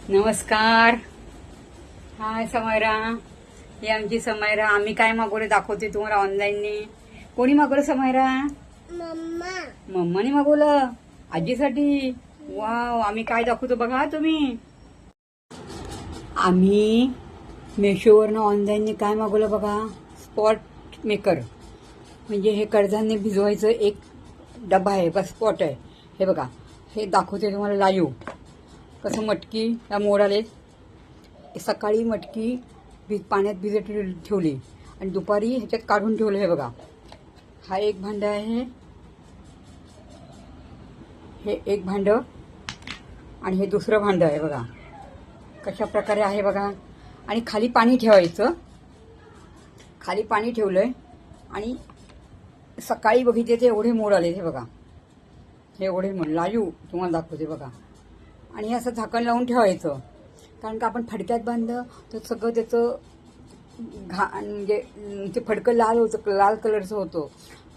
नमस्कार. हाय समयरा. ही आमची समयरा. आम्ही काय मागवले दाखवते तुम्हाला ऑनलाईनने. कोणी मागवलं समयरा? मम्मा. मम्माने मागवलं आजीसाठी. वाव. आम्ही काय दाखवतो बघा तुम्ही. आम्ही मेशोवरनं ऑनलाईनने काय मागवलं बघा. स्पॉट मेकर म्हणजे हे कडधान्य भिजवायचं एक डबा आहे बस. स्पॉट आहे हे बघा. हे दाखवते तुम्हाला लाईव्ह. कसं मटकी या मोड आले. सकाळी मटकी पाण्यात भिजत ठेवली आणि दुपारी ह्याच्यात काढून ठेवलं. हे बघा. हा एक भांडं आहे. हे एक भांडं आणि हे दुसरं भांडं आहे बघा. कशा प्रकारे आहे बघा. आणि खाली पाणी ठेवायचं. खाली पाणी ठेवलंय आणि सकाळी बघितले ते एवढे मोड आले. हे बघा. हे एवढे मोड लाईव्ह तुम्हाला दाखवते बघा. आणि हे असं झाकण लावून ठेवायचं. कारण का आपण फडक्यात बांधलं तर सगळं त्याचं म्हणजे ते फडकं लाल होतं, लाल कलरचं होतं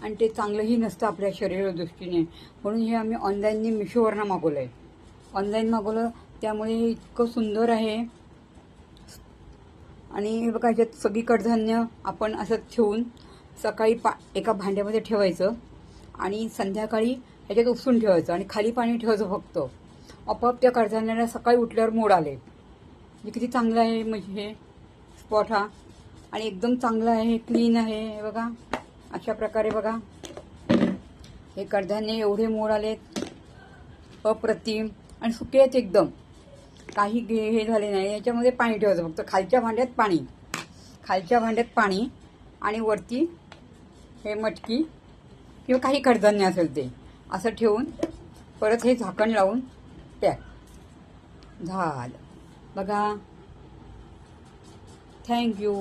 आणि ते चांगलंही नसतं आपल्या शरीर दृष्टीने. म्हणून हे आम्ही ऑनलाईनने मिशोवरनं मागवलं आहे. ऑनलाईन मागवलं त्यामुळे इतकं सुंदर आहे. आणि हे बघा ह्याच्यात सगळी कडधान्य आपण असं ठेवून सकाळी एका भांड्यामध्ये ठेवायचं आणि संध्याकाळी ह्याच्यात उपसून ठेवायचं आणि खाली पाणी ठेवायचं फक्त. आपोआप त्या कडधान्याला सकाळी उठल्यावर मोड आले. म्हणजे किती चांगलं आहे म्हणजे हे स्पॉट हा. आणि एकदम चांगलं आहे. क्लीन आहे. हे बघा अशा प्रकारे बघा. हे कडधान्य एवढे मोड आलेत अप्रतिम आणि सुके आहेत एकदम. काही हे झाले नाही. याच्यामध्ये पाणी ठेवायचं फक्त. खालच्या भांड्यात पाणी, खालच्या भांड्यात पाणी आणि वरती हे मटकी किंवा काही कडधान्य असेल ते असं ठेवून परत हे झाकण लावून पॅक झालं बघा. थँक्यू.